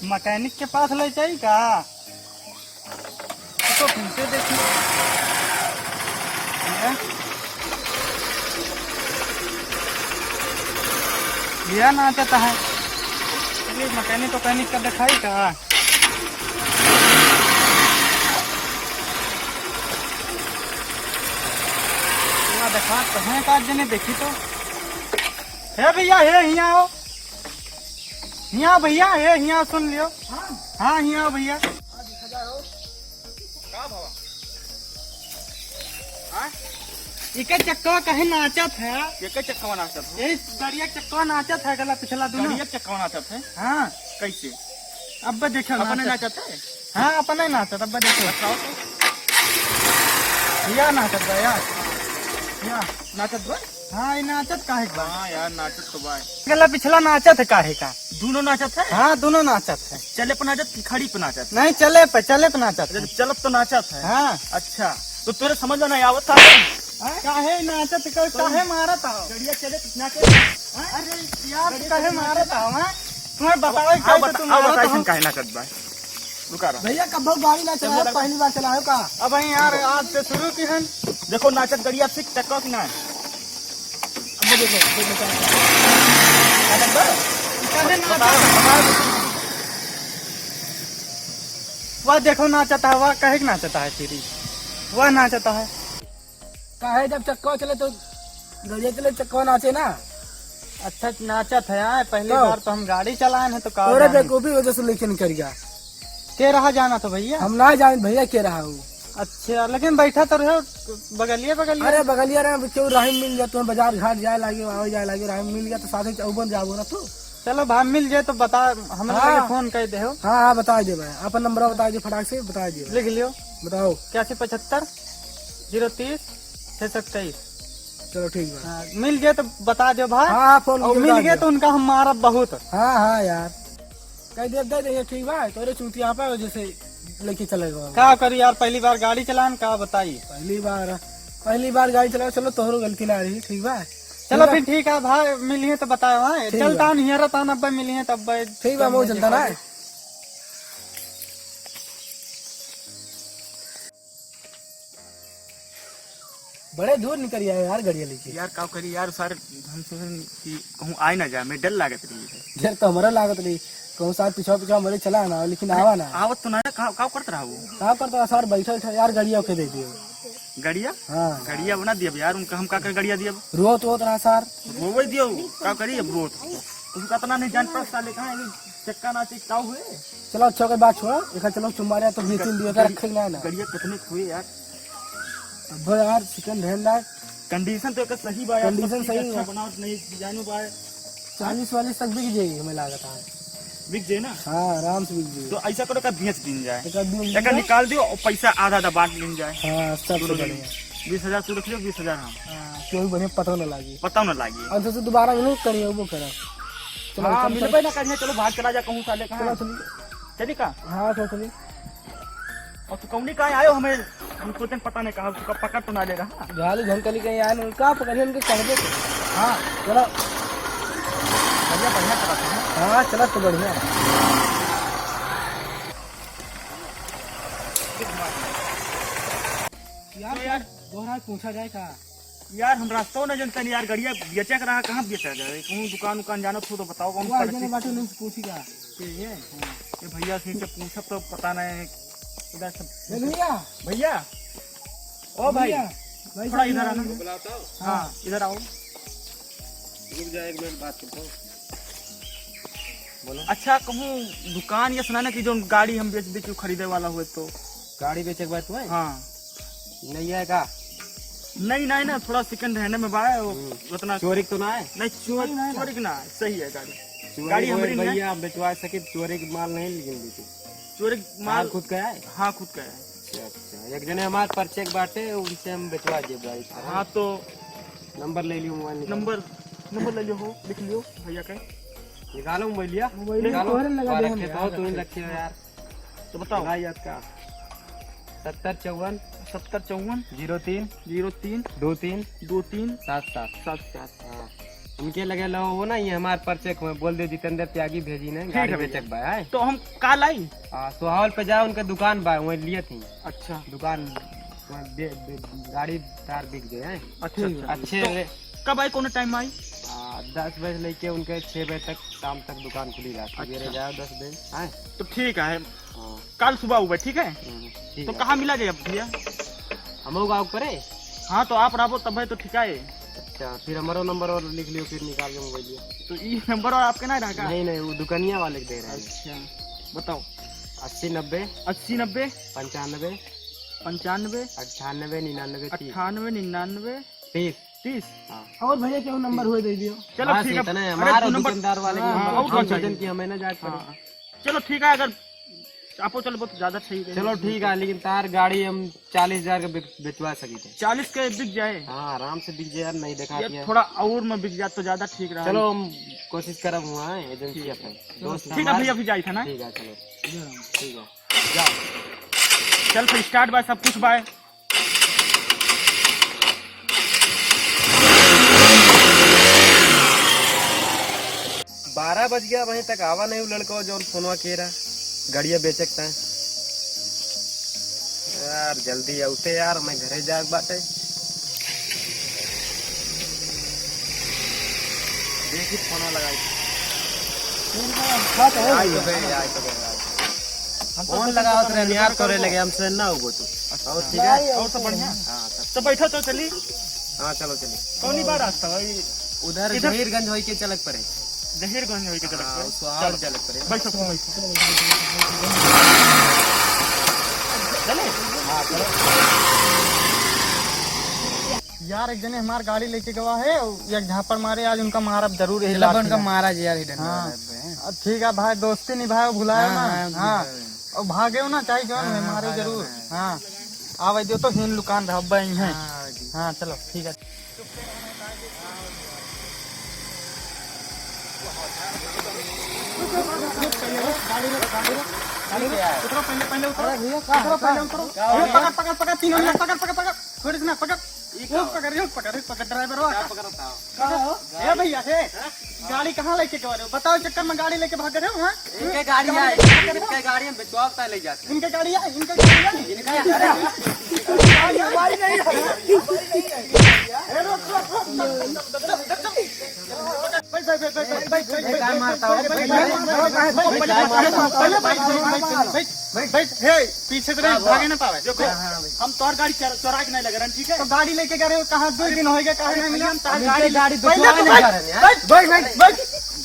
Mechanic के पास ले जाई का तो फिर से देखिए लिया ना चाहता है। चलिए मैकेनिक का दिखाई का देखा तो है का जने देखी तो है भैया है यहाँ आओ यहाँ भैया है यहाँ सुन लियो। हाँ यहाँ भैया एक चक्का कहे नाचत है। एक चक्का नाचत है। ये गाड़िया चक्का नाचत है गला पिछला दोनों गाड़िया चक्का नाचत है। हाँ कैसे अब देखो अपने नाचत है। हाँ अपने नाचत अब देखो बताओ तो या नाचत है यार या नाचत बा। हाँ ये नाचत काहे का। हाँ यार नाचत तो बा। गला पिछला नाचत है काहे का। दोनों नाचत है। हाँ दोनों नाचत है। चले पे नाचत कि खड़ी पे नाचत। नहीं चले पे नाचत है। चलत तो नाचत है। हाँ अच्छा तो तेरे समझ में नहीं आवत था। काहे नाचत काहे मारत हो। गाड़िया चले नाचे। अरे यार काहे मारत हो। तुम्हें बताओ कैसे तुम मारत हो। काहे नाचत बा। रुका रहा भैया कब गाड़ी ना चलाओ पहली बार चलाओ का। अब यार आज से शुरू की है। देखो नाचत गाड़िया फिक टक्का कि ना। अब देखो वह देखो नाचता है। वह कहे नाचता है तेरी वह नाचता है। काहे जब चक्का चले तो गाड़िया चले चक्का नाचे ना। अच्छा नाचत है यार पहली बार तो हम गाड़ी चलाए हैं तो और बेवकूफी वजह से लेकिन कर गया के रहा जाना तो भैया हम ना जाने भैया के रहा हूँ। अच्छा लेकिन बैठा तो रहो बगलिए अरे बगलिया रहे क्यों राहिम मिल गया तुम्हें बाजार घाट जाए लागे वहाँ जाए लागे राहिम मिल गया तो साथ ही उबन जाओ ना तू। चलो भाई मिल जाए तो बता हमें हाँ। फोन कर दे। हाँ हाँ बता दे भाई अपन नंबर बता दे फटाक से बता दे लिख लियो बताओ 8175 030 627। चलो ठीक है। हाँ, मिल गए तो बता दो भाई। हाँ फोन और मिल गए तो उनका हम मारा बहुत। हाँ हाँ यार कह दे दे ठीक भाई तो चूती यहाँ पे जैसे लेके चलेगा। क्या करी यार पहली बार गाड़ी चलान का बताइए। पहली बार गाड़ी चलाओ चलो तोहरो गलती ना रही ठीक भाई। चलो फिर ठीक है भाई मिलिए तो बताओ। हाँ चलता नहीं रहता नब्बे मिलिए तब ठीक है वो चलता ना। बड़े दूर निकल आए यार गाड़िया लेके। यार का करी यार सर हम सोचन कि कहूँ आए ना जाए मैं डर लागत रही। डर तो हमारा लागत रही कहूँ साथ पीछा हमारे चला ना लेकिन आवा ना आवत तो ना का करता रहा वो क्या करता सर बैठा यार गाड़िया के दे दियो गाड़िया। हाँ गाड़िया बना दिया यार उनका हम का कर गाड़िया दिया रोत होत रहा सर वो वही दियो का करी अब रोत उसका इतना नहीं जान पड़ा साले कहाँ चक्का नाचे का हुए। चलो अच्छा के बात छोड़ो एक चलो चुम्बारिया तो बेचन दियो रखे ना गाड़िया कितने हुए यार। अब यार सेकंड हैंड ना कंडीशन तो एक सही बा यार। कंडीशन सही अच्छा है। बनावट नहीं डिजाइन बा 40-40 तक बिक जाएगी हमें लागत है। बिक जाए ना। हाँ आराम से बिक जाएगी। तो ऐसा करो का बेच दिन जाए एक एक निकाल दियो और पैसा आधा आधा बांट लिन जाए। हाँ सब बढ़िया 20,000 तू रख लियो 20,000 हम क्यों बढ़िया पता न लगी पता न लागी। और तो दोबारा मिलो करिए वो करा। चलो हाँ चल मिल पे ना करिए चलो भाग चला जा कहूँ साले चलो कहाँ चलिए। चली का। हाँ चलो चलिए। और तू कौनी कहाँ आयो हमें हम सोचन पता नहीं कहा उसका पकड़ तो ना ले रहा। गाली झनकली कहीं आए ना कहाँ पकड़िए उनके कर दे। हाँ चलो बढ़िया बढ़िया करा था। हाँ चला तो बढ़िया यार दोहरा पूछा जाए का यार हम रास्ता न जनता नहीं यार गाड़िया बेचा रहा कहाँ बेचा जाए कहूँ दुकान उकान जाना तो बताओ कौन बाटू नहीं पूछी का ये भैया से पूछा तो पता नहीं इधर सब भैया भैया ओ भाई भाई थोड़ा इधर आना। हाँ इधर आओ रुक जा एक मिनट बात करता हूँ। बोलो। अच्छा कहूँ दुकान या सुनाना की जो गाड़ी हम बेच बेच खरीदे वाला हुए तो गाड़ी बेचे के बाद तुम्हें हाँ नहीं है का नहीं नहीं ना थोड़ा सेकंड हैंड में बा उतना चोरी तो ना है नहीं चोरी की ना सही है गाड़ी गाड़ी हमारी नहीं भैया आप बेचवा सके चोरी की माल नहीं लेकिन बेचे चोरी माल खुद का है। हाँ खुद का है। अच्छा एक जने हमारे पर्चे के बाटे उनसे हम बेचवा दिए गाड़ी हाँ तो नंबर ले लियो मोबाइल नंबर ले लियो हो लिख लियो भैया का निकालो मोबाइल लिया तुम रखे हो यार तो बताओ याद का 7054 7054 03 03 23 23 77 77। हाँ उनके लगे लो वो ना ये हमारे परचेक में बोल दे जितेंद्र त्यागी भेजी ने है गाड़ी भैया। बेचक बा है। तो हम काल आई। सोहावल पे जाओ उनके दुकान बा वहीं लिए थी अच्छा दुकान वहाँ गाड़ी तार बिक गए हैं अच्छा अच्छे तो कब आई, कौन टाइम में आई? 10 बजे लेके उनके 6 बजे तक शाम तक दुकान खुली रहती है। अच्छा। जाओ 10 बजे है। तो ठीक है, हाँ, कल सुबह हुआ ठीक है। ठीक तो है। कहाँ मिला जाए भैया? हम गाँव पर है। हाँ तो आप रहो तब है तो ठीक है। अच्छा फिर हमारा नंबर और लिख लियो फिर निकाल के मोबाइल लियो। तो ये नंबर और आपके ना रहा? नहीं नहीं वो दुकानिया वाले के दे रहे हैं। अच्छा बताओ। 80 90 80 90 95 95 98 99 30 98 99 30 30। हाँ और भैया क्यों नंबर हुए दे दियो। चलो बस ठीक है। इतना है, अरे हमारा दो नंबर- दुकानदार वाले हाँ, नंबर और हम दो चाहिए। सोचन कि हमें ना जाके पड़े। हाँ। चलो ठीक है, अगर आपको चलो बहुत ज्यादा सही है। चलो ठीक है लेकिन तार गाड़ी हम 40,000 का बेचवा सकी थे। 40 के बिक जाए हाँ आराम से बिक जाए यार नहीं देखा या थोड़ा और में बिक जाए तो ज्यादा ठीक रहा। चलो हम कोशिश करब हुआ एजेंसी अपने दोस्त ठीक है भैया, अभी जाए था ना। ठीक है चलो ठीक है जाओ। चल फिर स्टार्ट बाय सब कुछ बाय। बारह बज गया वहीं तक आवा नहीं वो लड़का जो फोनवा के रहा गाड़िया बेचकता है यार जल्दी उठे यार मैं घरे जाग बाटे देखी फोनवा लगाई फोन लगावत रहे यार करे लगे हमसे ना हो तो और ठीक है और सब बढ़िया। हाँ तो बैठो तो चली। हाँ चलो चलिए कौन बार रास्ता भाई? उधर इधर- जहीरगंज होई के चलक पड़े जहीरगंज होई के हाँ, चलक उसको और चलक पड़े बैठो बैठो। चले यार एक जने हमार गाड़ी लेके गवा है और एक झापड़ मारे आज उनका मारब जरूर है। उनका महाराज यार हाँ ठीक है भाई, दोस्ती निभाए भुलाए ना। हाँ और भागे ना चाहे जो है मारे जरूर। हाँ आवे दो तो हिन लुकान रहबा ही है। हाँ चलो ठीक है। उतरो पहले पहले उतरो उतरो पहले उतरो। पकड़ पकड़ पकड़ तीनों मिनट पकड़ पकड़ पकड़ थोड़ी ना पकड़ पकड़ पकड़ ड्राइवर ए भैया हे गाड़ी कहाँ लेके गए हो? बताओ चक्कर में गाड़ी लेके भाग रहे हो? हाँ इनके गाड़ी है इनके गाड़ी में बेचवाता ले जाते इनके गाड़ी है इनके गाड़ी है हमारी नहीं है। ए, रोक, रोक, रोक, काय मारता हो? पीछे तो नहीं भागे ना पावे। देखो हम तोर गाड़ी चोरा के नहीं लग रहा ठीक है। तो गाड़ी लेके गए हो कहाँ? 2 दिन हो गए कहाँ नहीं मिला? गाड़ी पहले तो बैठ।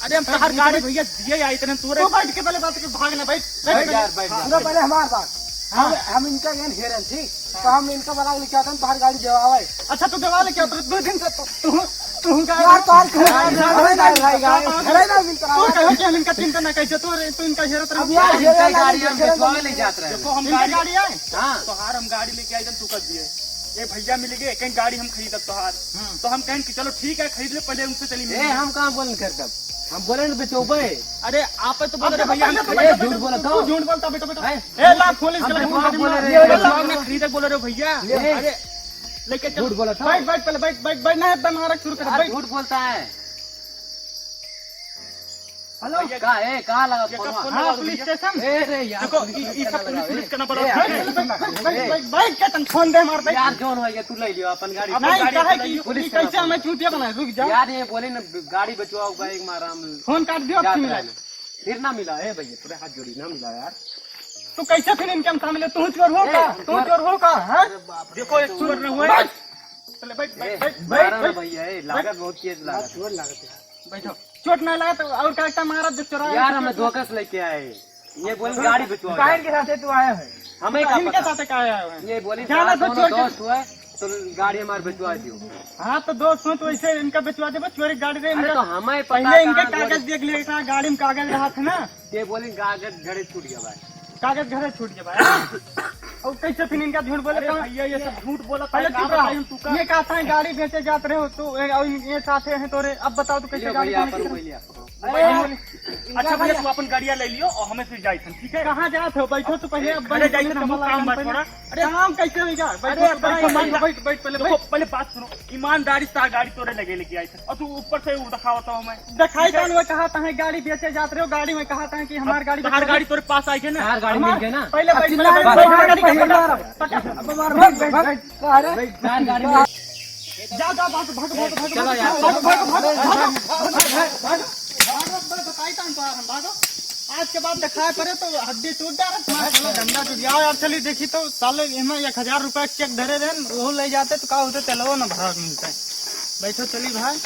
अरे हम तोहर गाड़ी भैया दिए आई इतने तू तो बैठ के पहले बात के भागना। बैठ सुनो पहले हमारे पास हम इनका ज्ञान घेरन ठीक तो हम इनका बना के क्या बाहर गाड़ी जवाब अच्छा तू दवा लेके 2 दिन से तू यार तो कहो कि हम इनका चिंता न कैसे तू इनका घेरत अब रह। यार गाड़ी हम बेचवावे ले जाते रहे देखो हम इनकी गाड़ी गाड़ी है हाँ तोहार हम गाड़ी लेके आई तू कर दिए। ये भैया मिल गए कहीं गाड़ी हम खरीदब तोहार। तो हम कहें कि चलो ठीक है खरीद ले, पहले उनसे चली ए हम कहाँ बोल कर तब हम बोले ना बेचोबे अरे आप तो बोल रहे भैया हम झूठ बोला तू झूठ बोलता बेटा बेटा। है? ए ला पुलिस के हम लगे बोल रहे में खरीदे बोल रहे हो भैया। अरे लेके चलो झूठ बोला था बैठ बैठ पहले बैठ बैठ बैठ ना एकदम मारा शुरू कर यार बैठ। झूठ बोलता है हेलो कहाँ है कहाँ लगा ये फोन कब फोन हाँ लगा पुलिस भैया? स्टेशन। ए रे यार देखो ये सब पुलिस का नंबर है। बैठ के तन फोन दे मार बैठ। यार जोन हो गया तू ले लियो अपन गाड़ी नहीं गाड़ी कहे चलाइयो, कि पुलिस कैसे हमें चूतिया बनाए। रुक जा यार ये बोले ना गाड़ी बचवाओ बाइक मारा हम फोन काट दियो जात अब मिला। रहे हैं। फिर ना मिला है भैया पूरे हाथ जोड़ी ना मिला यार तू कैसे फिर इनके हम सामने तू चोर हो का? तू चोर हो का? हैं? देखो एक चोर न हुए। चले बैठ ए, बैठ बैठ मारा ना बैठ भैया ए, लागत बहुत तेज लागत बैठो। चोट ना लगा तो और काटा मारा दे चोरा। यार हमें धोखा से लेके आए ये बोले गाड़ी बचवाओ काहे के साथ तू आया है? हमें क्या इनके पता साथ का आया है? ये बोले जाना तो दोनों छोड़ के- दोस्त हुए तो गाड़ी हमारे बचवा दियो हाँ तो दोस्त हो तो ऐसे इनका बेचवा दे चोरी गाड़ी दे अरे इनका। तो हमें पता पहले इनके कहाँ कागज देख लिए था, गाड़ी में कागज रहा था ना। ये बोले कागज घड़े छूट गया भाई कागज घरे छूट गया भाई। और कैसे फिर इनका झूठ बोले? अरे भैया ये सब झूठ बोला था, पहले कहाँ चुप रहा। बताई हम तुका? ये कहता है गाड़ी बेचे जाते रहे हो तो और ये साथे हैं तोरे। अब बताओ तो कैसे गाड़ी अच्छा भैया तू अपन गाड़िया ले लियो और हमें फिर जाइसन, ठीक है? कहाँ जाते हो? बैठो तो पहले। अब अरे जाइसन हम काम बात थोड़ा। अरे काम कैसे होगा? अरे बैठ बैठ पहले देखो पहले बात सुनो, ईमानदारी से गाड़ी तोरे लगे लेके आई थे और तू ऊपर से दिखावता हूँ मैं। दिखाई था वो कहा था गाड़ी बेचे जाते रहे हो। गाड़ी में कहा था कि हमारी गाड़ी हर गाड़ी तोरे पास आई है ना? गाड़ी मिल गई ना। पहले बैठ जा जा भाग भाग भाग भाग। चलो यार भागो। आज के बाद दिखाए पड़े तो हड्डी टूट जा रहा। चलो धंधा टूट गया यार। चली देखी तो साले इसमें 1000 रुपया चेक धरे देन वो ले जाते तो का होते तेलवा ना भरा मिलता है। बैठो चली भाई।